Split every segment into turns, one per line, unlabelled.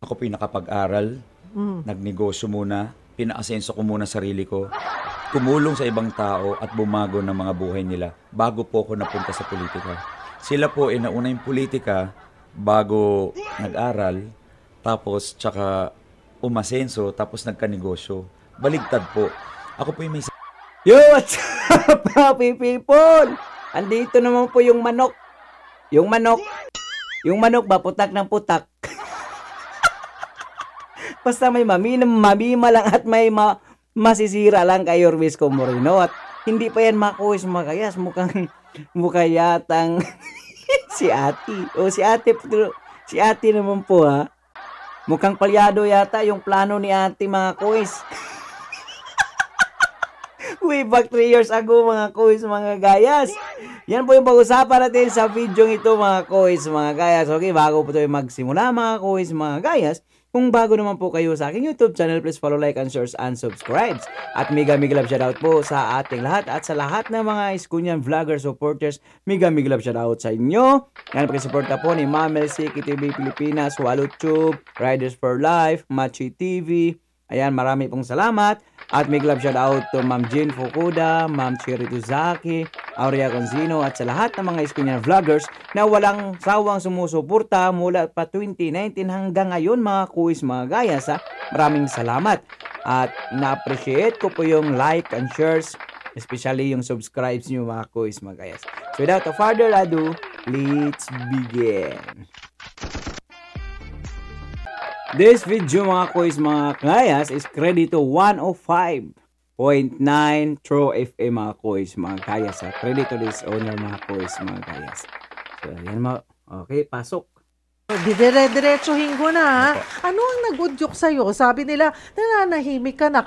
Ako po yung nakapag-aral, nagnegosyo muna, pinaasenso ko muna sarili ko, tumulong sa ibang tao at bumago ng mga buhay nila bago po ako napunta sa politika. Sila po ay nauna yung politika bago nag-aral, tapos tsaka umasenso, tapos nagkanegosyo. Baligtad po. Ako po yung may...
Yo, what's up, happy people? Andito naman po yung manok. Yung manok ba, putak ng putak. Basta may mamima lang at may masisira lang kay Orvisco Moreno. At hindi pa yan makuwis makayas. Mukha yatang si ate. O si ate naman po ha. Mukhang palyado yata yung plano ni ate mga kuwis. Way back 3 years ago mga kuwis mga gayas. Yan po yung pag-usapan natin sa video ito mga kuwis mga gayas. Okay, bago po tayo magsimula mga kuwis mga gayas. Kung bago naman po kayo sa aking YouTube channel, please follow, like, and share, and subscribe. At mega love shoutout po sa ating lahat at sa lahat ng mga Iskunyan vlogger supporters. Mega love shoutout sa inyo. Yan, pagkisuporta po ni Mamel C, KTV Pilipinas, WalutTube, Riders for Life, Machi TV. Ayan, marami pong salamat. At may love shoutout to Ma'am Jean Fukuda, Ma'am Cherry Tuzaki, Aurea Consino at sa lahat ng mga Iskunyan vloggers na walang sawang sumusuporta mula pa 2019 hanggang ngayon mga kuwis mga gayas ha. Maraming salamat at na-appreciate ko po yung like and shares, especially yung subscribes nyo mga kuwis mga gayas. So without further ado, let's begin. This video mga kuwis mga gayas is credit to 105.9 True FM mga kuwis mga gayas ha. Credit to this owner mga kuwis mga gayas. So yan mga, okay, pasok.
Dire-diretsuhin ko na ha. Ano ang nag-udyok sa'yo? Sabi nila, nananahimik ka na,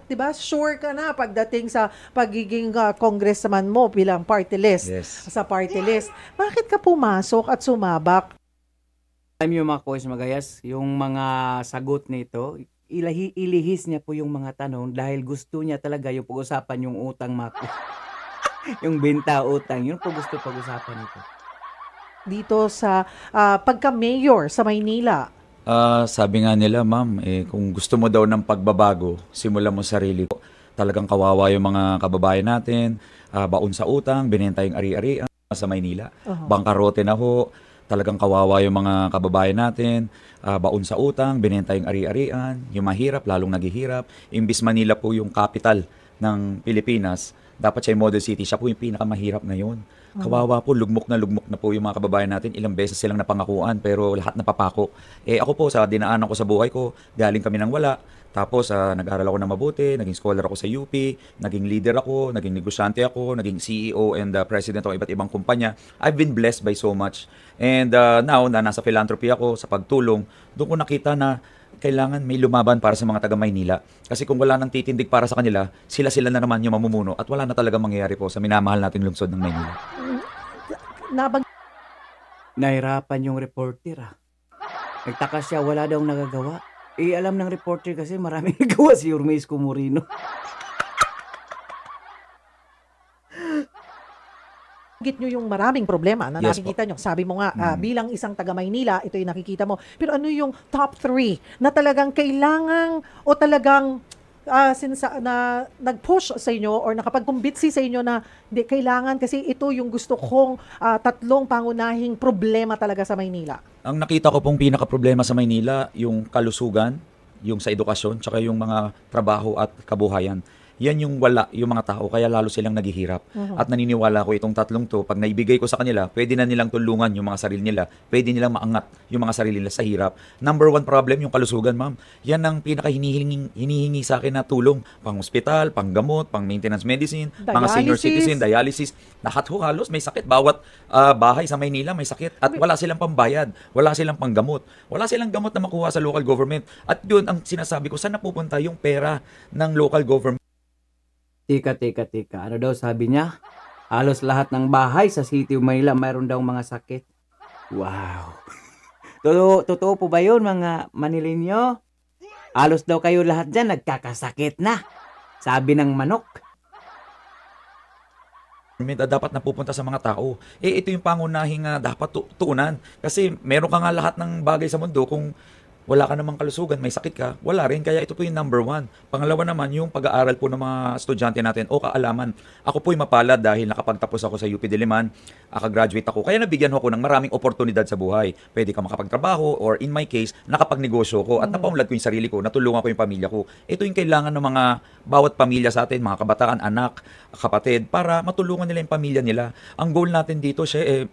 diba? Sure ka na pagdating sa pagiging congressman mo bilang party list.
Yes.
Sa party list. Bakit ka pumasok at sumabak?
Alam yung mga kuwis mga gayas, yung mga sagot nito, ilihis niya po yung mga tanong dahil gusto niya talaga yung pag-usapan yung utang mga yung benta utang, yun po gusto pag-usapan nito.
Dito sa pagka-mayor sa Maynila.
Sabi nga nila, ma'am, kung gusto mo daw ng pagbabago, simulan mo sarili ko. Talagang kawawa yung mga kababayan natin, baon sa utang, binenta yung ari-arian sa Maynila. Bangkarote na ho, talagang kawawa yung mga kababayan natin, baon sa utang, binenta yung ari-arian, yung mahirap, lalong naghihirap. Imbis Manila po yung capital ng Pilipinas, dapat siya yung model city, siya po yung pinakamahirap ngayon. Kawawa po, lugmok na po yung mga kababayan natin. Ilang beses silang napangakuan pero lahat napapako. Ako po, sa dinaanan ko sa buhay ko, galing kami ng wala. Tapos nag-aral ako na mabuti, naging scholar ako sa UP, naging leader ako, naging negosyante ako, naging CEO and president ng iba't ibang kumpanya. I've been blessed by so much. And now na nasa philanthropy ako, sa pagtulong, doon ko nakita na kailangan may lumaban para sa mga taga Maynila. Kasi kung wala nang titindig para sa kanila, sila na naman yung mamumuno at wala na talaga mangyayari po sa minamahal natin lungsod ng Maynila.
Nahirapan yung reporter Nagtaka siya, wala daw nagagawa. Alam ng reporter kasi maraming nagawa si Orvisco Moreno.
Git nyo yung maraming problema na
Yes,
nakikita nyo. Sabi mo nga, bilang isang taga Maynila, ito yung nakikita mo. Pero ano yung top 3 na talagang kailangan o talagang nag-push sa inyo or nakapag-kumbitsi sa inyo na di, kailangan kasi ito yung gusto kong tatlong pangunahing problema talaga sa Maynila?
Ang nakita ko pong pinaka-problema sa Maynila, yung kalusugan, yung sa edukasyon, tsaka yung mga trabaho at kabuhayan. Yan yung wala yung mga tao, kaya lalo silang naghihirap. At naniniwala ko itong tatlong to, pag naibigay ko sa kanila, pwede na nilang tulungan yung mga sarili nila, pwede nilang maangat yung mga sarili nila sa hirap. Number 1 problem, yung kalusugan, ma'am. Yan ang pinaka-hinihingi sa akin na tulong. Pang hospital, pang gamot, pang maintenance medicine, mga senior citizen, dialysis. Lahat ho halos may sakit. Bawat bahay sa Maynila may sakit. At wala silang pambayad, wala silang panggamot. Wala silang gamot na makuha sa local government. At yun ang sinasabi ko, saan napupunta yung pera ng local government?
Tika. Ano daw sabi niya? Halos lahat ng bahay sa City of Manila mayroon daw mga sakit. Wow. Totoo po ba yun mga Manileño? Halos daw kayo lahat dyan nagkakasakit na. Sabi ng manok.
dapat napupunta sa mga tao. Ito yung pangunahing dapat tuunan. Kasi meron ka nga lahat ng bagay sa mundo. Kung wala ka namang kalusugan, may sakit ka, wala rin. Kaya ito po yung number one. Pangalawa naman, yung pag-aaral po ng mga estudyante natin o kaalaman. Ako po yung mapalad dahil nakapagtapos ako sa UP Diliman, graduate ako. Kaya nabigyan ako ng maraming oportunidad sa buhay. Pwede ka makapagtrabaho or in my case, nakapagnegosyo ko at napaunlad ko yung sarili ko, natulungan ko yung pamilya ko. Ito yung kailangan ng mga bawat pamilya sa atin, mga kabataan, anak, kapatid, para matulungan nila yung pamilya nila. Ang goal natin dito,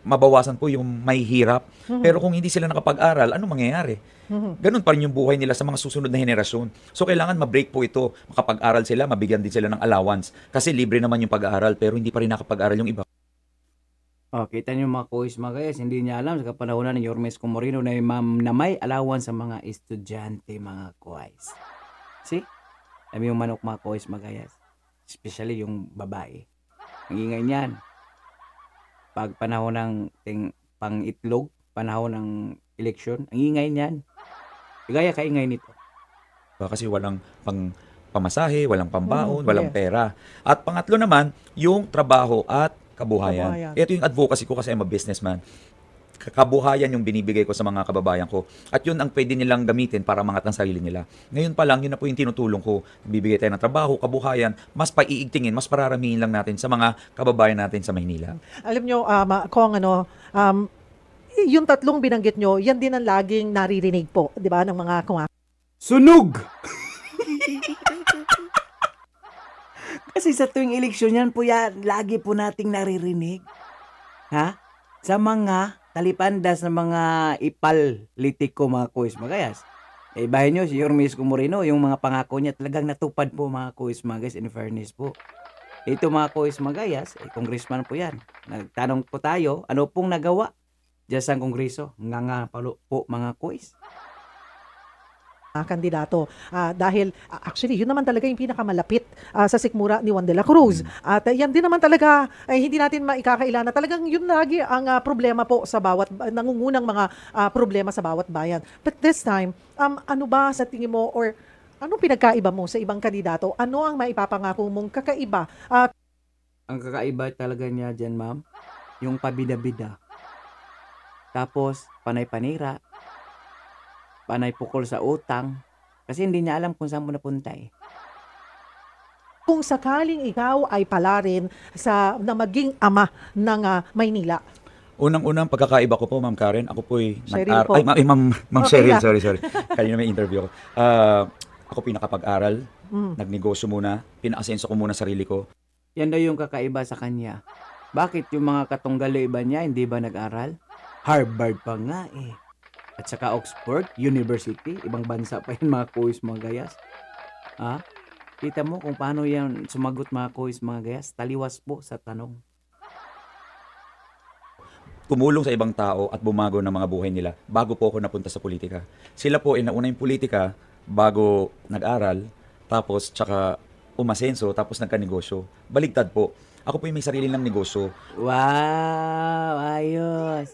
mabawasan po yung may hirap. Pero kung hindi sila nakapag-aral, ano mangyayari? Ganun pa rin yung buhay nila sa mga susunod na henerasyon. So, kailangan ma-break po ito. Makapag-aral sila, mabigyan din sila ng allowance. Kasi libre naman yung pag-aaral, pero hindi pa rin nakapag-aral yung iba.
Kita niyo mga kuis mga guys, hindi niya alam sa kapanahonan ni Yormes Comorino na may allowance sa mga estudyante mga kuis. See? Alam yung manok mga kuis mga guys. Especially yung babae. Ang ingay niyan. Pag panahon ng pang-itlog, panahon ng eleksyon, ang ingay niyan. Gaya kaingay nito.
Kasi walang pamasahe, walang pambaon, walang pera. At pangatlo naman, yung trabaho at kabuhayan. Ito yung advocacy ko kasi I'm a businessman. Kabuhayan yung binibigay ko sa mga kababayan ko. At yun ang pwede nilang gamitin para mangat ang sarili nila. Ngayon pa lang, yun na po yung tinutulong ko. Bibigay tayo ng trabaho, kabuhayan, mas paiigtingin, mas pararamihin lang natin sa mga kababayan natin sa Maynila.
Alam nyo, kung yung tatlong binanggit nyo, yan din ang laging naririnig po, di ba, ng mga
Sunog! Kasi sa tuwing eleksyon yan po yan, lagi po nating naririnig. Ha? Sa mga talipandas na mga ipalitiko mga kuis magayas. Bahin nyo, si Yormes Comorino, yung mga pangako niya talagang natupad po mga kuis magayas, in fairness po. Ito mga kuis magayas, congressman po yan. Nagtanong po tayo, ano pong nagawa diyan sa kongreso? Nga po mga kuis.
Kandidato. Dahil actually, yun naman talaga yung pinakamalapit sa sikmura ni Juan de la Cruz. At yan din naman talaga, hindi natin maikakaila na talagang yun lagi ang problema po sa bawat, nangungunang mga problema sa bawat bayan. But this time, ano ba sa tingin mo or anong pinagkaiba mo sa ibang kandidato? Ano ang maipapangako mong kakaiba?
Ang kakaiba talaga niya dyan, ma'am, yung pabida-bida. Tapos, panay-panira, panay pukol sa utang, kasi hindi niya alam kung saan mo napunta eh.
Kung sakaling ikaw ay pala rin na maging ama ng Maynila.
Unang-unang pagkakaiba ko po, Ma'am Karen, ako po
Cheryl po.
Ma'am
Okay
Cheryl,
lang.
sorry. Kanina may interview ako. Ako pinakapag-aral, nagnegosyo muna, pinaasenso ko muna sarili ko.
Yan daw yung kakaiba sa kanya. Bakit yung mga katunggali iba niya, hindi ba nag-aral? Harvard pa nga eh. At saka Oxford University, ibang bansa pa yun mga kuis mga gayas. Kita mo kung paano yan sumagot mga kuis mga gayas, taliwas po sa tanong.
Tumulong sa ibang tao at bumago ng mga buhay nila bago po ako napunta sa politika. Sila po nauna yung politika bago nag-aral, tapos tsaka umasenso, tapos nagka-negosyo. Baligtad po. Ako po yung may sarili ng negosyo.
Wow, ayos.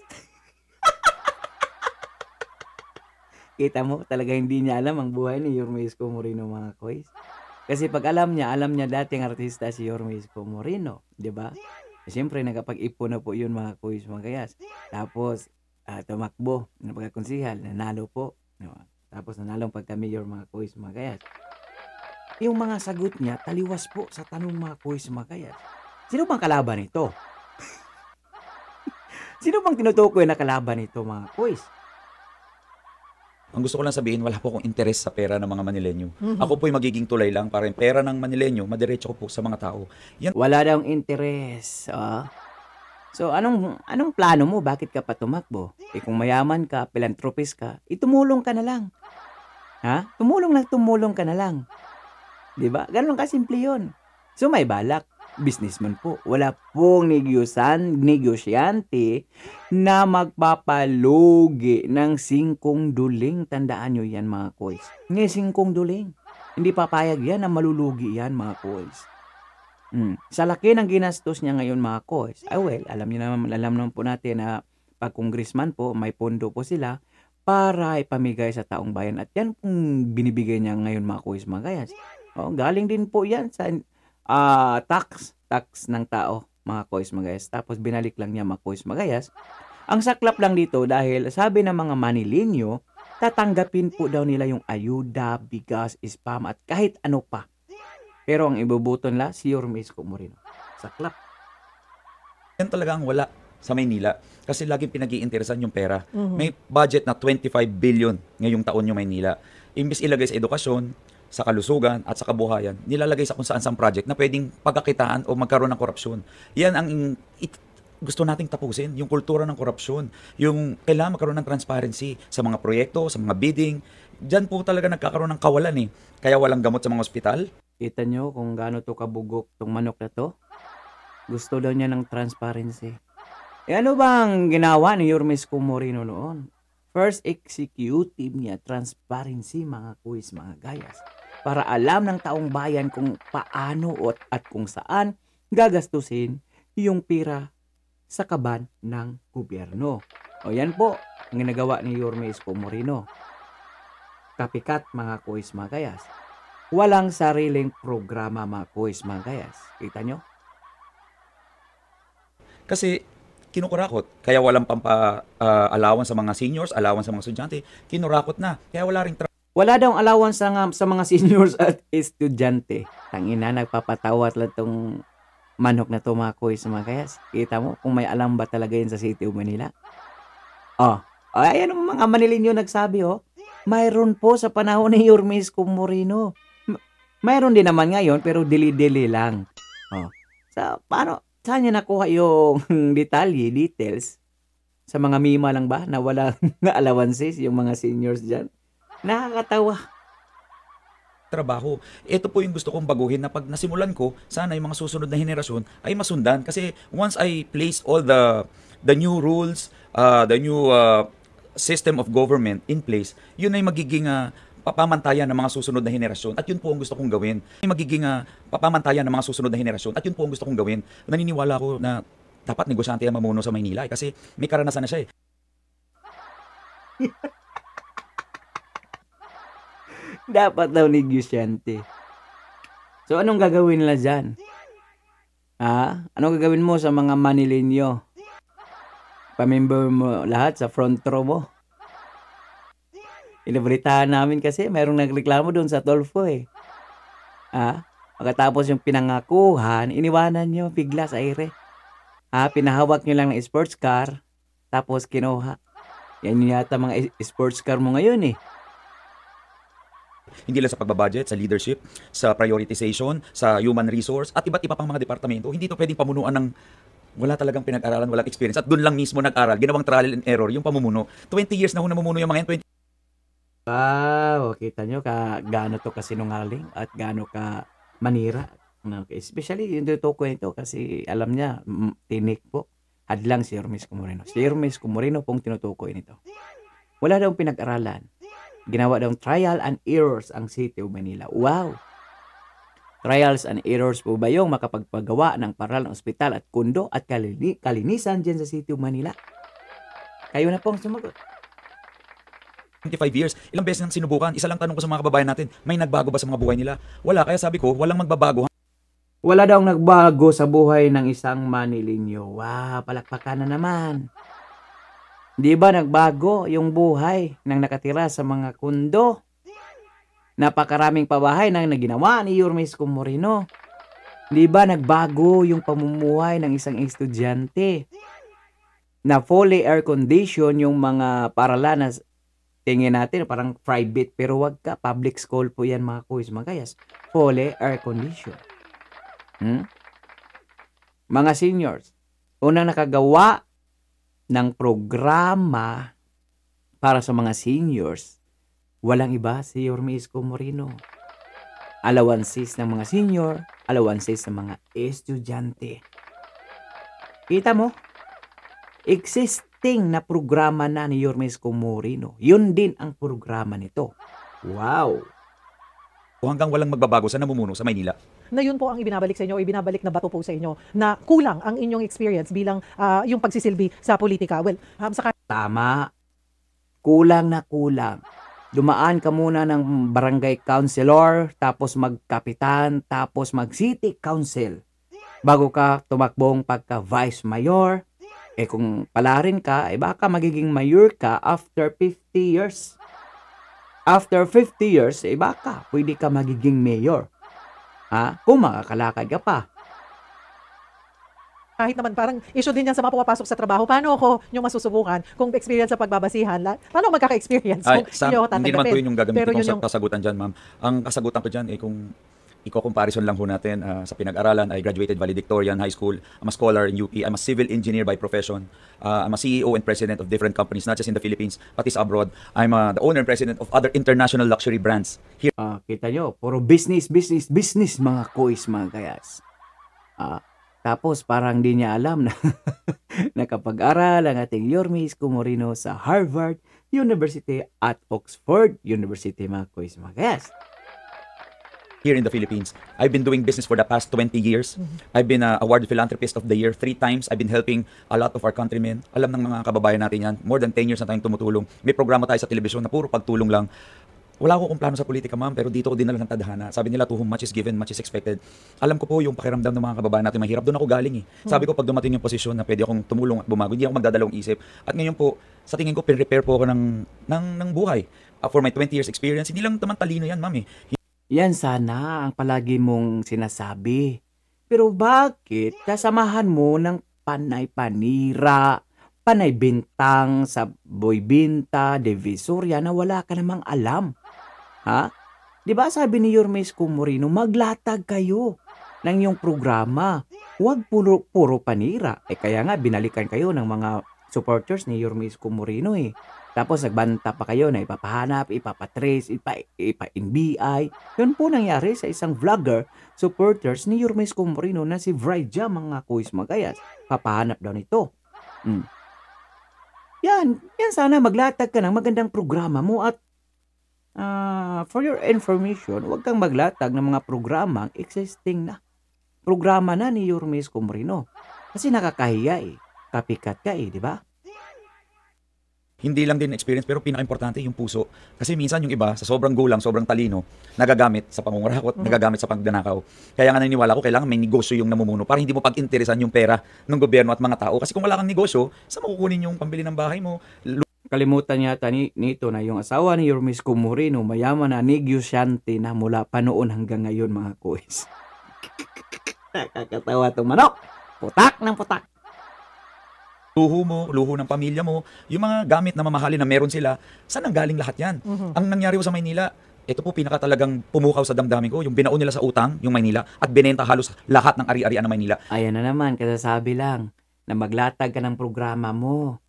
Kita mo, talaga hindi niya alam ang buhay ni Yormes Comorino mga kuis. Kasi pag alam niya dating artista si Yormes Comorino, di ba? Siyempre, nakapag-ipon na po yun mga kuis mga gayas. Tapos, tumakbo na pagkakonsihal, nanalo po. Tapos, nanalong pagka-mayor mga kuis mga gayas. Yung mga sagot niya, taliwas po sa tanong mga kuis mga gayas. Sino bang kalaban ito? Sino bang tinutukoy na kalaban ito mga kuis?
Ang gusto ko lang sabihin, wala po akong interes sa pera ng mga Manilenyo. Ako po yung magiging tulay lang para yung pera ng Manilenyo, madiretso ko po sa mga tao.
Wala daw interes. So, anong plano mo? Bakit ka pa tumakbo? Kung mayaman ka, philanthropist ka, itumulong ka na lang. Ha? Tumulong ka na lang. Diba? Ganun kasimple yun. So, may balak. Businessman po. Wala pong negosyante na magpapalugi ng 5 duling. Tandaan nyo yan mga koys. Ng 5 duling. Hindi papayag yan na malulugi yan mga koys. Sa laki ng ginastos niya ngayon mga koys. Alam naman po natin na pag congressman po, may pondo po sila para ipamigay sa taong bayan. At yan pong binibigay niya ngayon mga koys mga gayas. Galing din po yan sa tax ng tao. mga kois magayas. Tapos binalik lang niya mga kois magayas. Ang saklap lang dito dahil sabi ng mga Manilinyo, tatanggapin po daw nila yung ayuda, bigas, spam at kahit ano pa. Pero ang ibubuto nila si Yorme Isko Moreno. Saklap.
Yan talaga ang wala sa Maynila. Kasi laging pinag-iinteresan yung pera. May budget na 25 billion ngayong taon yung Maynila. Imbis ilagay sa edukasyon, sa kalusugan at sa kabuhayan, nilalagay sa kung saan project na pwedeng pagkakitaan o magkaroon ng korupsyon. Yan ang gusto nating tapusin, yung kultura ng korupsyon. Yung kailangan magkaroon ng transparency sa mga proyekto, sa mga bidding. Diyan po talaga nagkakaroon ng kawalan eh. Kaya walang gamot sa mga ospital.
Kita nyo kung gaano to kabugok tong manok na to? Gusto daw niya ng transparency. Ano bang ginawa ni Yorme Isko Moreno noon? First executive niya, transparency mga kuis, mga gayas. Para alam ng taong bayan kung paano at kung saan gagastusin yung pira sa kaban ng gobyerno. O yan po, ang ginagawa ni Yorme Isko Moreno. Kapikat mga kuis, mga gayas. Walang sariling programa mga kuis, mga gayas. Kita nyo?
Kasi kinukurakot. Kaya walang allowance sa mga seniors, allowance sa mga estudyante. Kinurakot na. Kaya wala ring
Wala daw allowance sa mga seniors at estudyante. Tangina, nagpapatawat lang tong manok na to mga kuis, mga kayas. Kita mo kung may alam ba talaga yun sa City of Manila? Ayan ang mga Manilinyo nagsabi, mayroon po sa panahon ni Yorme Isko Moreno. Mayroon din naman ngayon, pero dili-dili lang. Paano? Saan niya nakuha yung details? Sa mga mima lang ba na wala allowances yung mga seniors dyan? Nakakatawa.
Trabaho. Ito po yung gusto kong baguhin na pag nasimulan ko, sana yung mga susunod na henerasyon ay masundan. Kasi once I place all the new rules, the new system of government in place, yun ay magiging papamantayan ng mga susunod na henerasyon. At yun po ang gusto kong gawin. Ay magiging papamantayan ng mga susunod na henerasyon. At yun po ang gusto kong gawin. Naniniwala ko na dapat negosyante ang mamuno sa Maynila kasi may karanasan na siya eh.
Dapat daw negosyante. So, anong gagawin nila dyan? Anong gagawin mo sa mga Manilinyo? Pamember mo lahat sa front row mo? Inabalitahan namin kasi mayroong nagreklamo doon sa Tolfo eh. Pagkatapos yung pinangakuhan, iniwanan nyo bigla sa aire. Pinahawak nyo lang ng sports car, tapos kinuha. Yan yata mga sports car mo ngayon eh.
Hindi lang sa pagbabudget, sa leadership, sa prioritization, sa human resource, at iba't iba pang mga departamento. Hindi ito pwedeng pamunuan ng wala talagang pinag-aralan, walang experience. At doon lang mismo nag-aral, ginawang trial and error, yung pamumuno. 20 years na ho namumuno yung mga yan.
Wow, kita nyo gaano to kasinungaling at gaano ka manira. Especially yung tutukoy nito kasi alam niya, tinik po. Hadlang si Yorme Isko Moreno. Si Yorme Isko Moreno pong tinutukoy nito. Wala daw pinag-aralan. Ginawa daw trial and errors ang City of Manila. Wow! Trials and errors po ba yung makapagpagawa ng paral ng ospital at kundo at kalinisan dyan sa City of Manila? Kayo na pong sumagot.
25 years, ilang beses nang sinubukan. Isa lang tanong ko sa mga kababayan natin, may nagbago ba sa mga buhay nila? Wala, kaya sabi ko, walang magbabago.
Wala daw nagbago sa buhay ng isang Manilinyo. Wow, palakpakan na naman. Di ba nagbago yung buhay ng nakatira sa mga kundo? Napakaraming pabahay na ginawa ni Yorme Isko Moreno. Di ba nagbago yung pamumuhay ng isang estudyante? Na fully air condition yung mga paralan na tingin natin parang private pero wag ka. Public school po yan mga kuis, mga kayas. Fully air condition. Mga seniors, unang nakagawa ng programa para sa mga seniors, walang iba si Yorme Isko Moreno. Allowances ng mga senior, allowances ng mga estudyante. Kita mo? Existing na programa na ni Yorme Isko Moreno. Yun din ang programa nito. Wow!
Hanggang walang magbabago sa namumuno sa Maynila.
Na yun po ang ibinabalik sa inyo o ibinabalik na bato po sa inyo na kulang ang inyong experience bilang yung pagsisilbi sa politika. Well,
Tama. Kulang na kulang. Dumaan ka muna ng barangay councilor, tapos magkapitan, tapos mag city council. bago ka tumakbong pagka vice mayor. Kung palarin ka, baka magiging mayor ka after 50 years. After 50 years, baka pwede ka magiging mayor. Kung makakalakad ka pa.
Kahit naman parang issue din yan sa mga pumapasok sa trabaho. Paano ako yung masusubukan kung experience sa pagbabasihan? Paano ako magkaka-experience kung hindi ako
Hindi naman po
tatanggapin?
yun yung gagamitin
Pero
kong
yun yung
kasagutan dyan, ma'am. Ang kasagutan ko dyan, kung i-comparison lang ho natin sa pinag-aralan, I graduated valedictorian high school. I'm a scholar in UP. I'm a civil engineer by profession. I'm a CEO and president of different companies, not just in the Philippines, pati sa abroad. I'm the owner and president of other international luxury brands here.
Kita nyo, puro business, business, business mga kois, mga kayas. Tapos parang di niya alam na nakapag-aral ang ating Yorme Isko Moreno sa Harvard University at Oxford University, mga kois, mga kayas.
Here in the Philippines. I've been doing business for the past 20 years. I've been awarded Philanthropist of the Year 3 times. I've been helping a lot of our countrymen. Alam ng mga kababayan natin yan. More than 10 years na tayong tumutulong. May programa tayo sa telebisyon na puro pagtulong lang. Wala akong plano sa politika, ma'am, pero dito ko dinala ng tadhana. Sabi nila, to whom much is given, much is expected. Alam ko po yung pakiramdam ng mga kababayan natin mahirap. Doon ako galing Sabi ko, pag dumating yung posisyon na pwede akong tumulong at bumago, hindi ako magdadalawang isip. At ngayon po, sa tingin ko, pinrepair po ako ng buhay. For my 20 years experience, hindi lang naman talino yan, ma'am
Yan sana ang palagi mong sinasabi. Pero bakit kasamahan mo ng panay panira, panay bintang sa Boy Binta, Divisoria na wala ka namang alam? Di ba sabi ni Yorme Isko Moreno, maglatag kayo ng iyong programa. Huwag puro panira. Kaya nga binalikan kayo ng mga supporters ni Yorme Isko Moreno Tapos nagbanta pa kayo na ipapahanap, ipapatrace, ipa-NBI. Yun po nangyari sa isang vlogger, supporters ni Yorme Isko Moreno na si Vrija, mga kuis magayas. Papahanap daw nito. Yan sana maglatag ka ng magandang programa mo at for your information, huwag kang maglatag ng mga programang existing na. Programa na ni Yorme Isko Moreno. Kasi nakakahiya Kapikat ka di ba?
Hindi lang din experience, pero pinaka-importante yung puso. Kasi minsan yung iba, sa sobrang gulang, sobrang talino, nagagamit sa pangungurakot, nagagamit sa pagdanakaw. Kaya nga naniniwala ko, kailangan may negosyo yung namumuno para hindi mo pag-interesan yung pera ng gobyerno at mga tao. Kasi kung wala kang negosyo, saan makukunin yung pambili ng bahay mo?
Kalimutan yata nito na yung asawa ni Yorme Isko Moreno, mayaman na negosyante na mula pa noon hanggang ngayon, mga kuis. Nakakatawa itong manok. Putak ng putak.
Luho mo, luho ng pamilya mo, yung mga gamit na mamahalin na meron sila, saan ang galing lahat yan? Ang nangyari ko sa Maynila, ito po pinaka talagang pumukaw sa damdamin ko, yung binaon nila sa utang, yung Maynila, at binenta halos lahat ng ari-arian ng Maynila.
Ayan na naman, kasasabi lang, na maglatag ka ng programa mo.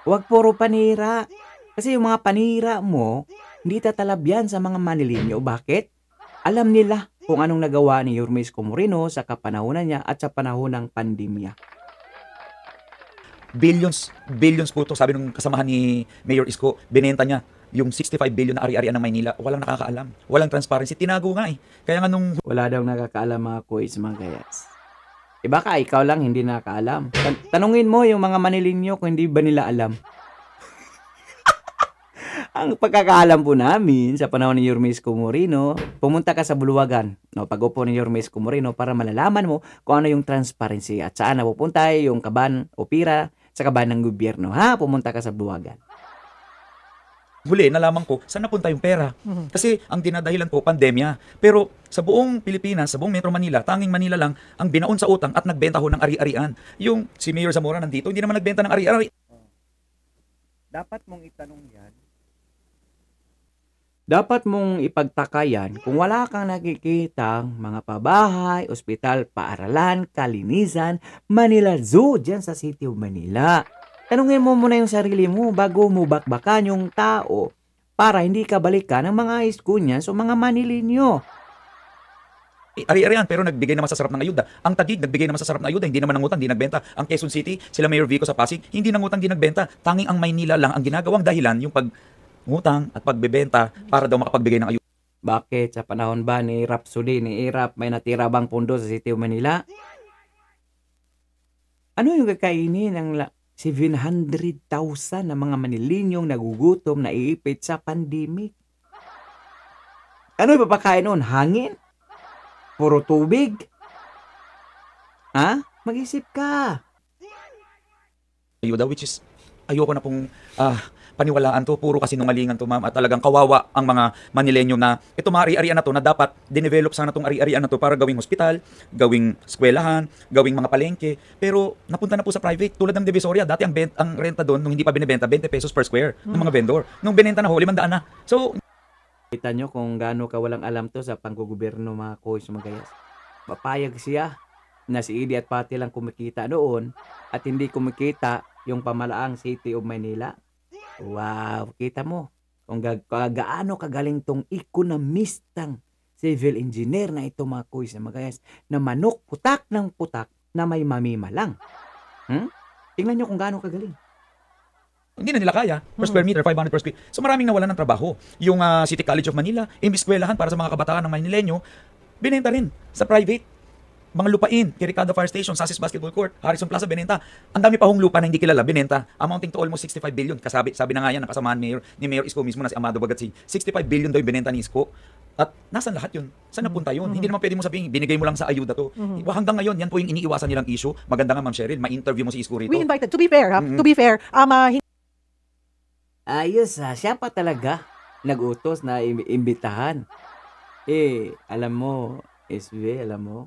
Huwag puro panira. Kasi yung mga panira mo, hindi tatalab yan sa mga Manilinyo. Bakit? Alam nila kung anong nagawa ni Yorme Isko Moreno sa kapanahunan niya at sa panahon ng pandemya.
Billions po ito. Sabi nung kasamahan ni Mayor Isko, binenta niya yung 65 billion na ari-arian ng Maynila. Walang nakakaalam. Walang transparency. Tinago nga Kaya nga nung...
Wala daw nakakaalam, mga kuis, mga gayas. Baka ikaw lang hindi nakakaalam. Tanungin mo yung mga Manilinyo kung hindi ba nila alam. Ang pagkakaalam po namin sa panahon ni Yorme Isko Moreno, pumunta ka sa Buluwagan, pag-upo ni Yorme Isko Moreno para malalaman mo kung ano yung transparency at saan napupunta yung kaban o pira sa kaban ng gobyerno. Pumunta ka sa Buluwagan.
Huli, nalaman ko, saan napunta yung pera? Kasi ang dinadahilan po, pandemya. Pero sa buong Pilipinas, sa buong Metro Manila, tanging Manila lang ang binaon sa utang at nagbenta ho ng ari-arian. Yung si Mayor Zamora nandito, hindi naman nagbenta ng ari-ari.
Dapat mong itanong yan. Dapat mong ipagtakayan kung wala kang nakikitang mga pabahay, ospital, paaralan, kalinisan, Manila Zoo dyan sa City of Manila. Tanungin mo muna yung sarili mo bago mo bakbakan yung tao para hindi ka balikan ng mga iskunyas o mga Manilinyo.
Ari-arian, pero nagbigay naman sa sarap ng ayuda. Ang Taguig, nagbigay naman sa sarap ng ayuda, hindi naman nangutang, hindi nagbenta. Ang Quezon City, sila Mayor Vico sa Pasig, hindi nangutang, hindi nagbenta. Tanging ang Maynila lang ang ginagawang dahilan yung pag-ngutang at pagbebenta para daw makapagbigay ng ayuda. Bakit? Sa panahon ba ni Rhapsody, ni Irap, may natira bang pondo sa City of Manila? Ano yung kakainin ng 700,000 na mga Manilinyong nagugutom na iipit sa pandemic? Ano yung papakain noon? Hangin? Puro tubig?
Ha? Mag-isip ka.
ayuda, which is ayoko na pong paniwalaan to, puro kasi nungalingan to ma'am, at talagang kawawa ang mga Manilenyo na ito mga ari-arian na to na dapat dinevelop sana tong ari-arian na to para gawing hospital, gawing eskwelahan, gawing mga palengke, pero napunta na po sa private tulad ng Divisoria. Dati ang renta doon nung hindi pa binebenta 20 pesos per square ng mga vendor. Nung binenta na ho 500 na. So
Kita nyo kung gaano ka walang alam to sa panggugobyerno mga kois mga gayas. Papayag siya na si Idi at Pati lang kumikita noon at hindi kumikita yung pamalaang City of Manila. Wow, kita mo kung gaano kagaling tong ekonomistang civil engineer na ito mga kois mga gayas, na manok putak ng putak na may mamima lang. Tingnan nyo kung gaano kagaling.
hindi na nila kaya per square meter, 500 per square. So maraming nawalan ng trabaho. Yung City College of Manila, imbis eskwelahan para sa mga kabataan ng Manilenyo, binenta rin sa private. Mga lupain, Kirikada Fire Station, Sasis Basketball Court, Harrison Plaza, binenta. Ang dami pa hong lupa na hindi kilala, binenta, amounting to almost 65 billion. Sabi na nga yan, nakasamahan ni Mayor Isko mismo na si Amado Bagatsing. 65 billion daw yung binenta ni Isko. At nasan lahat yun? Saan napunta yun? Hindi naman pwede mo sabihin, binigay mo lang sa ayuda to. Hanggang ngayon, yan po yung iniiwasan nilang issue. Maganda nga, Ma'am Cheryl, ma-interview mo si Isko rito.
We invited, to be fair, to be fair,
Ayos siya pa talaga nag-utos na imbitahan. Alam mo, SB, alam mo,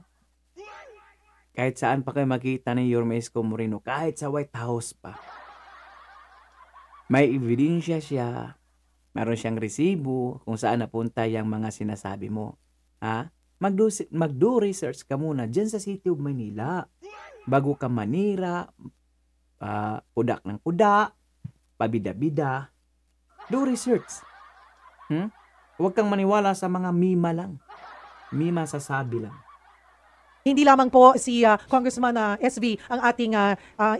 kahit saan pa kayo makita ni Yorme Isko Moreno, kahit sa White House pa, may ebidensya siya, meron siyang resibo kung saan napunta yung mga sinasabi mo. Mag-do research ka muna dyan sa City of Manila. Bago ka manira, pudak ng puda, pabida-bida, do research. Huwag kang maniwala sa mga mima lang. Mima sasabi lang.
hindi lamang po si Congressman SB ang ating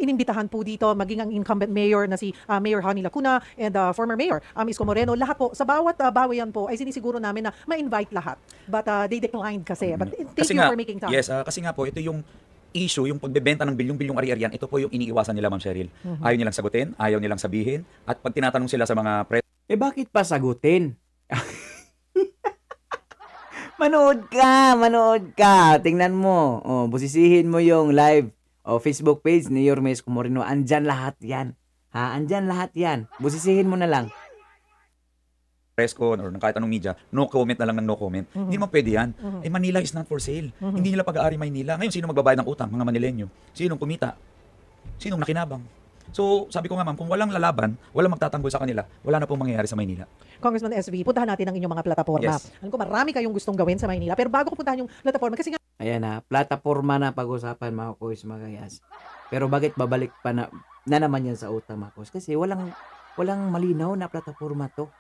inimbitahan po dito, maging ang incumbent mayor na si Mayor Honey Lacuna and former Mayor Isko Moreno. Lahat po, sa bawat bawian po ay sinisiguro namin na ma-invite lahat. But they declined kasi. But thank
Kasi
you
nga,
for making time.
Yes, kasi nga po, ito yung issue, yung pagbebenta ng bilyong-bilyong ari-arian, ito po yung iniiwasan nila, Ma'am Cheryl. Ayaw nilang sagutin, ayaw nilang sabihin, at pag tinatanong sila sa mga
Bakit pa sagutin? Manood ka. Tingnan mo. Busisihin mo yung live Facebook page ni Yorme Isko Moreno. Andyan lahat yan. Andyan lahat yan. Busisihin mo na lang.
press con or ng kahit anong media, no comment na lang ng no comment. Hindi naman pwede yan. Manila is not for sale. Hindi nila pag-aari Maynila. Ngayon, sino magbabayad ng utang? Mga Manilenyo. Sinong kumita? Sinong nakinabang? So, sabi ko nga ma'am, kung walang lalaban, walang magtatanggol sa kanila, wala na pong mangyayari sa Maynila.
Congressman SB, puntahan natin ang inyong mga plataforma.
Yes.
Alam ko marami kayong gustong gawin sa Maynila, pero bago ko puntahan yung plataforma, kasi nga
Ayan plataforma na pag-usapan mga kuys, mga gayas. Pero bakit babalik pa na naman yan sa utang mga kuys? Kasi walang malinaw na plataforma to.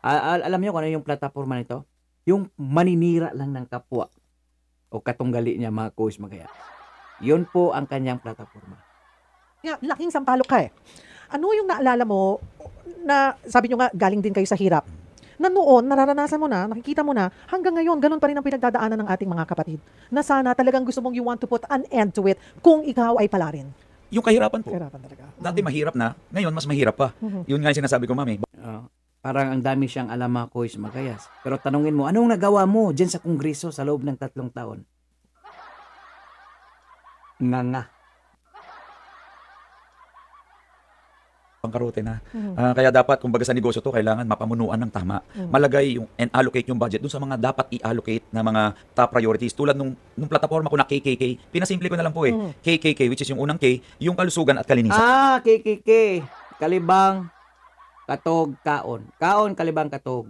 Alam niyo kung ano yung plataforma nito? Yung maninira lang ng kapwa o katunggali niya mga kuys, mga gayas. Yun po ang kanyang plataforma.
laking sampalok ka eh. Ano yung naalala mo na sabi nyo nga galing din kayo sa hirap? Na noon, nararanasan mo na, nakikita mo na, hanggang ngayon, ganun pa rin ang pinagdadaanan ng ating mga kapatid. Na sana talagang gusto mong you want to put an end to it kung ikaw ay pala rin.
Yung kahirapan po.
Kahirapan talaga.
Dati mahirap na, ngayon mas mahirap pa. Yun nga yung sinasabi ko, mami.
Parang ang dami siyang alam mga kuys, mga gayas. Pero tanungin mo, anong nagawa mo dyan sa Kongreso sa loob ng 3 taon? Nga.
Pangkarote na. Kaya dapat, kumbaga sa negosyo to, kailangan mapamunuan ng tama. Malagay yung and allocate yung budget dun sa mga dapat i-allocate na mga top priorities. Tulad nung plataforma ko na KKK, pinasimple ko na lang po KKK, which is yung unang K, yung kalusugan at kalinisan.
KKK. Kalibang, katog, kaon. Kaon, kalibang, katog.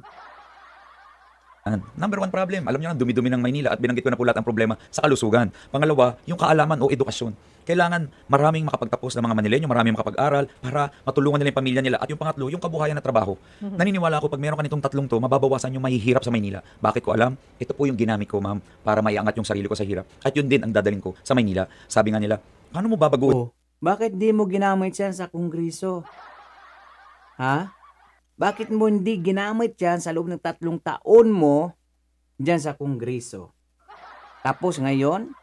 Number 1 problem, alam niyo na, dumi-dumi ng Maynila at binanggit ko na po lahat ang problema sa kalusugan. Pangalawa, yung kaalaman o edukasyon. Kailangan maraming makapagtapos ng mga Manilenyo, maraming makapag-aral para matulungan nila yung pamilya nila. At yung pangatlo, yung kabuhayan na trabaho. Naniniwala ako pag meron ka nitong 3 to, mababawasan yung mahihirap sa Maynila. Bakit ko alam? Ito po yung ginamit ko, ma'am, para maiangat yung sarili ko sa hirap. At yun din ang dadalhin ko sa Maynila. Sabi nga nila, paano mo babaguhin?
Bakit di mo ginamit yan sa Kongreso? Bakit mo hindi ginamit yan sa loob ng 3 taon mo dyan sa Kongreso? Tapos ngayon,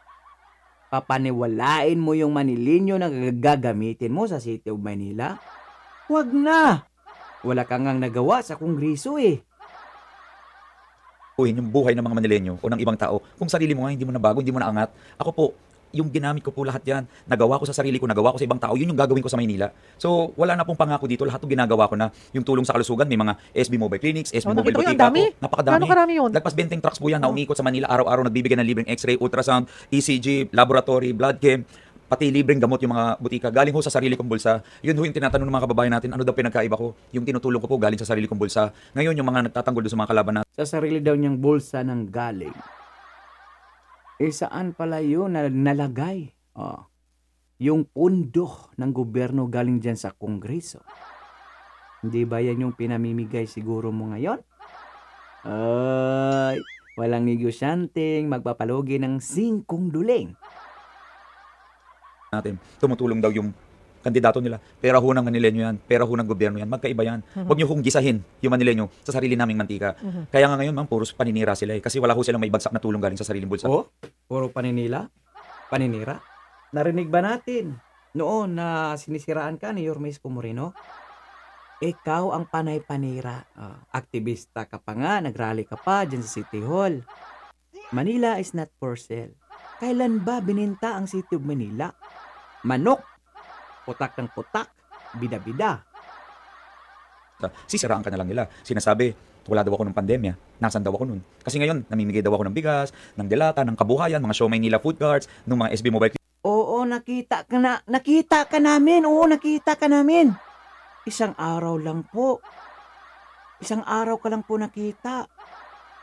papaniwalain mo yung Manilenyo na gagamitin mo sa City of Manila? Huwag na! Wala kang ngang nagawa sa Kongreso
Yung buhay ng mga Manilenyo o ng ibang tao, kung sarili mo nga hindi mo na bago, hindi mo na angat. Ako po, yung ginamit ko po lahat yan, nagawa ko sa sarili ko, nagawa ko sa ibang tao, yun yung gagawin ko sa Maynila. So, wala na pong pangako dito, lahat ng ginagawa ko na, yung tulong sa kalusugan, may mga SB Mobile Clinics, SB Mobile
nakita ko yun,
Botica
dami.
po, napakadami.
Gaano karami yun?
Lagpas 20 trucks po yan na umiikot sa Manila, araw-araw nagbibigay ng libreng X-ray, ultrasound, ECG, laboratory, blood chem, pati libreng gamot yung mga butika. Galing ho sa sarili kong bulsa. Yun ho yung tinatanong ng mga kababayan natin, ano daw pinagkaiba ko? Yung tinutulong ko po galing sa sarili kong bulsa. Ngayon yung mga nagtatanggol doon sa mga kalaban natin,
Sa sarili daw niyang bulsa ng galing. Saan pala yun na nalagay? Yung pundo ng gobyerno galing dyan sa Kongreso. Hindi ba yan yung pinamimigay siguro mo ngayon? Ay, walang negosyanteng magpapalugi ng 5 duling.
tumutulong daw yung kandidato nila. Pera ho ng Manileño yan, pera ho ng gobyerno yan, magkaiba yan. Huwag niyo hong gisahin yung Manileño sa sarili naming mantika. Kaya nga ngayon, ma'am, puros paninira sila kasi wala ho silang may bagsak na tulong galing sa sariling bulsa.
Puro paninira? Narinig ba natin noon na sinisiraan ka ni Yorme Isko Moreno? Ikaw ang panay panira. Aktivista ka pa nga, nagrally ka pa dyan sa City Hall. Manila is not for sale. Kailan ba bininta ang City of Manila? Manok, putak ng putak, bida-bida.
Sisiraan ka na lang nila. Sinasabi, wala daw ako ng pandemya. Nasaan daw ako nun? Kasi ngayon, namimigay daw ako ng bigas, ng delata, ng kabuhayan, mga Show Maynila food cards, ng mga SB Mobile.
Oo, nakita ka namin. Oo, nakita ka namin. Isang araw lang po. Isang araw ka lang po nakita.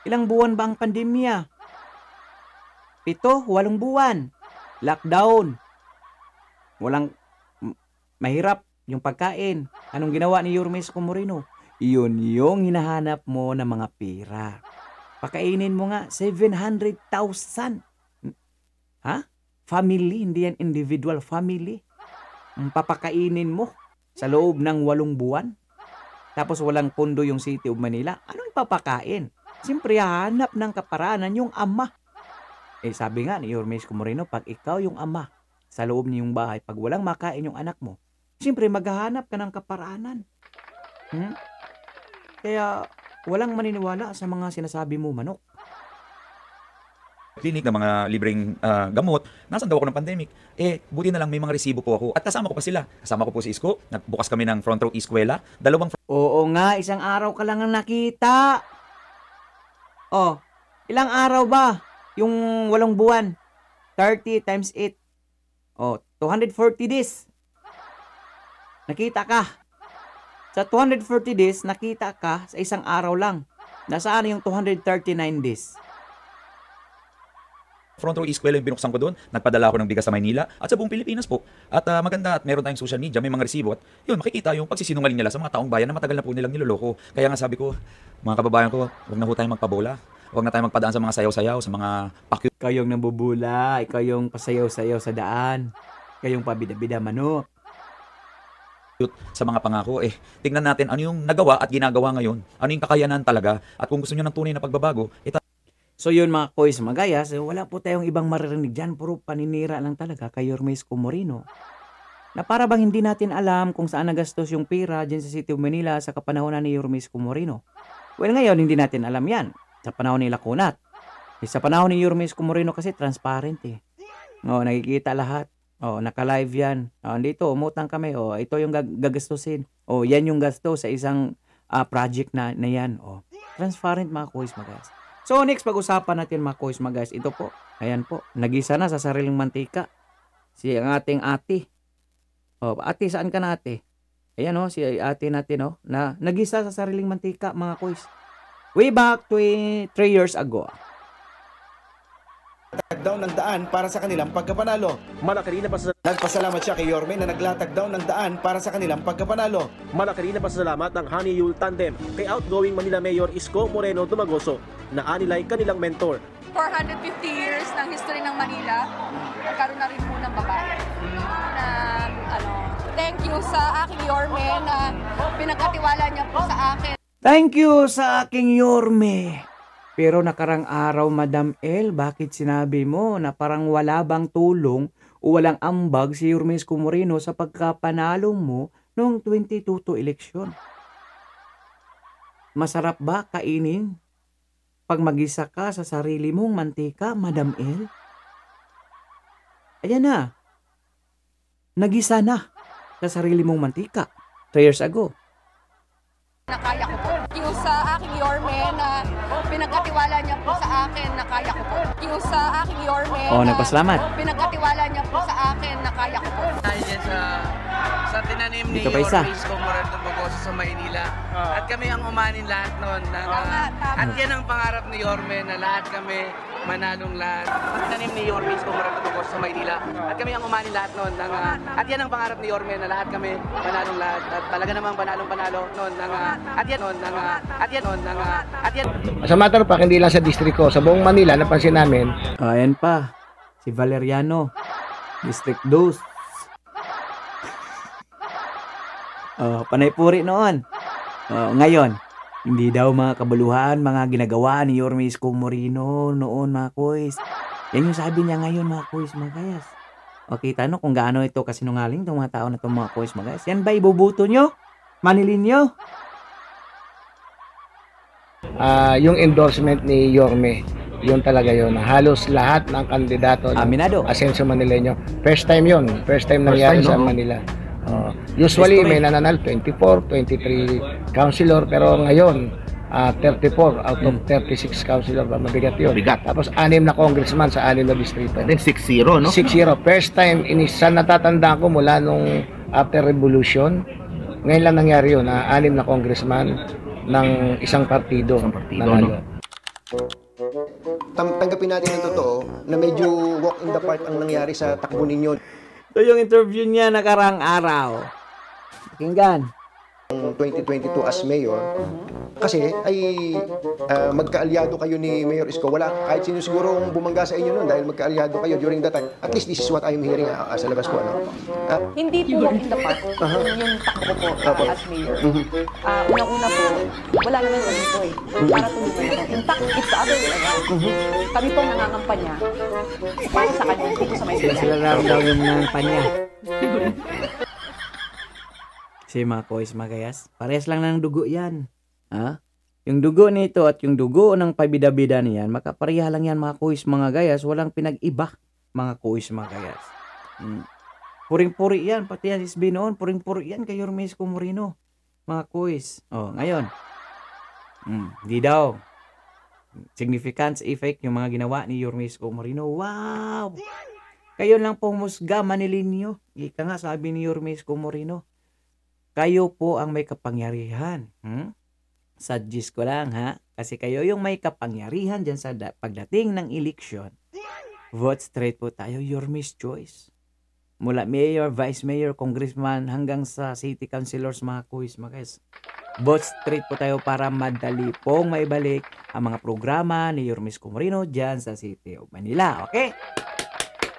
Ilang buwan ba ang pandemya? 7, 8 buwan. Lockdown. Mahirap yung pagkain. Anong ginawa ni Yorme Isko Moreno? Yun yung hinahanap mo na mga pera. Pakainin mo nga 700,000. Ha? Family, hindi yan individual, family. Ang papakainin mo sa loob ng 8 buwan. Tapos walang pondo yung City of Manila. Anong ipapakain? Siyempre, hanap ng kaparanan yung ama. Sabi nga ni Yorme Isko Moreno, pag ikaw yung ama sa loob niyong bahay, pag walang makain yung anak mo, siyempre maghahanap ka ng kaparaanan. Kaya walang maniniwala sa mga sinasabi mo, Manok.
Clinic na mga libreng gamot, nasan daw ako ng pandemic? Buti na lang may mga resibo po ako. At kasama ko pa sila. Kasama ko po si Isko. Nagbukas kami ng front row eskwela. 2
Oo nga, isang araw ka lang ang nakita. Ilang araw ba? Yung 8 buwan. 30 times 8. 240 days. Nakita ka. Sa 240 days, nakita ka sa isang araw lang. Nasaan yung 239 days?
front row eskwela yung binuksan ko doon. Nagpadala ako ng bigas sa Maynila at sa buong Pilipinas po. At maganda at meron tayong social media, may mga resibo at yun, makikita yung pagsisinungaling nila sa mga taong bayan na matagal na po nilang niloloko. Kaya nga sabi ko, mga kababayan ko, huwag na po tayong magpabola. Huwag na tayong magpadaan sa mga sayaw-sayaw, sa mga pakyo.
Kayong nabubula, ikaw yung pasayaw-sayaw sa daan. Kayong pabida-bida, Manok.
Sa mga pangako, tingnan natin ano yung nagawa at ginagawa ngayon. Ano yung kakayanan talaga at kung gusto nyo ng tunay na pagbabago,
So yun mga kois, mga gayas, wala po tayong ibang maririnig dyan. Puro paninira lang talaga kay Yorme Isko Moreno. Na para bang hindi natin alam kung saan nagastos yung pera dyan sa City of Manila sa kapanahonan ni Yorme Isko Moreno. Well, ngayon hindi natin alam yan. Sa panahon ni Lakunat. Sa panahon ni Yorme Isko Moreno kasi transparent nakikita lahat. Naka-live yan. Dito, umutang kami. Ito yung gagastusin. Yan yung gasto sa isang project na yan. Transparent mga kois, mga guys. So next pag-usapan natin mga kois, mga guys. Ito po. Ayan po. Nagisa na sa sariling mantika. Si ang ating ate. Ate, saan ka na ate? Ayan si ate natin na nagisa sa sariling mantika mga kois. Way back 3 years ago.
Daw ng daan para sa kanilang pagkapanalo.
Malaki rin na
Nagpasalamat siya kay Yorme na naglatag daw ng daan para sa kanilang pagkapanalo.
Malaki rin na pasasalamat ng Honey Yule Tandem kay outgoing Manila Mayor Isko Moreno Dumagoso na anilay kanilang mentor.
450 years ng history ng Manila, nagkaroon na rin po ng babae. Thank you sa aking Yorme na pinagkatiwala niya po sa akin.
Thank you sa aking Yorme. Pero nakarang araw, Madam El, bakit sinabi mo na parang wala bang tulong o walang ambag si Yorme Isko Moreno sa pagkapanalo mo noong 2022 eleksyon? Masarap ba kainin pag magisa ka sa sarili mong mantika, Madam El? Ayan na. Nagisa na sa sarili mong mantika 3 years ago.
Na kaya ko po. Yung sa aking Yorme na pinagkatiwala niya po sa akin na kaya ko po. Yung sa aking Yorme
Oh,
na
nagpasalamat.
pinagkatiwala niya po sa akin na kaya ko po.
Dahil yan sa tinanim ni
Dito pa isa.
Yorme Isko Moreno Tumagoso sa Maynila. At kami ang umanin lahat noon. At yan ang pangarap ni Yorme na lahat kami manalong lahat. At tinanim ni Yorme Isko Moreno Tumagoso sa Maynila. At kami ang umanin lahat noon. At yan ang pangarap ni Yorme na lahat kami manalong lahat. At talaga namang panalong-panalo noon. At yan noon. At yan.
Sa matter of fact, hindi lang sa distrito, sa buong Manila, napansin namin.
Ayan pa. Si Valeriano. District 2. Panay puri noon. Ngayon, hindi daw mga kabuluhan, mga ginagawa ni Yorme Isko Moreno noon, mga kuys. Yan yung sabi niya ngayon, mga kuys, mga kayas. Okay, tanong kung gaano ito kasinungaling itong mga tao na itong mga kuys, mga kayas. Yan ba ibubuto nyo? Manilin nyo?
Yung endorsement ni Yorme, yun talaga yun. Halos lahat ng kandidato ng
Aminado.
Asenso Manileño. First time yun. First time nangyari sa Manila. Usually
History.
may nananal 24, 23 councilor, pero ngayon 34 out of 36 councilor. Mabigat yun. Tapos 6 na congressman sa 6 na distrito.
Then 6-0, no?
6-0. First time, sa natatandaan ko mula nung after revolution, ngayon lang nangyari yun, 6 na congressman ng isang partido, nanalo.
Tanggapin natin ng totoo na medyo walk in the park ang nangyari sa takbo ninyo.
Ito yung interview niya nakarang araw. Pakinggan.
2022 as mayor kasi ay magkaalyado kayo ni Mayor Isko. Wala kahit sino siguro bumangga sa inyo noon dahil magkaalyado kayo during that time. At least this is what I'm hearing sa labas ko.
Hindi po walk in the park yung takbo ko as mayor. Unang-una po, wala naman ko dito eh. Para tulungan ako. In fact, it's the other way around. Kami po nangangampanya para sa kanya dito sa Maynila.
Sila lang daw yung panya. Si mga kois, mga gayas. Parehas lang ng dugo yan. Ha? Yung dugo nito at yung dugo ng pabida-bida niyan, makapareha lang yan mga kois, mga gayas. Walang pinag-iba, mga kois, mga gayas. Puring-puri yan. Pati yan si SB noon, puring-puri yan kay Yorme Isko Moreno. Mga kois. Ngayon. Di daw. Significance effect yung mga ginawa ni Yorme Isko Moreno. Wow! Kayo lang po musga, manilinyo. Ika nga sabi ni Yorme Isko Moreno. Kayo po ang may kapangyarihan. Suggest ko lang ha. Kasi kayo yung may kapangyarihan dyan sa pagdating ng eleksyon. Vote straight po tayo. Yorme's choice. Mula mayor, vice mayor, congressman, hanggang sa city councilors, mga kuis, mga guys. Vote straight po tayo para madali pong maibalik ang mga programa ni Yorme Isko Moreno dyan sa City of Manila. Okay?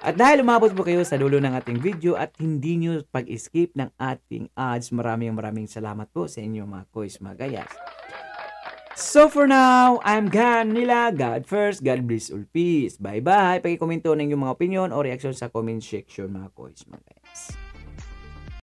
At dahil umabot po kayo sa dulo ng ating video at hindi nyo pag-skip ng ating ads, maraming salamat po sa inyo mga kuis, mga gayas. So for now, I'm Gan Nila. God first, God bless all peace. Bye-bye. Pakikomento ng inyong mga opinion o reaksyon sa comment section mga kuis, mga gayas.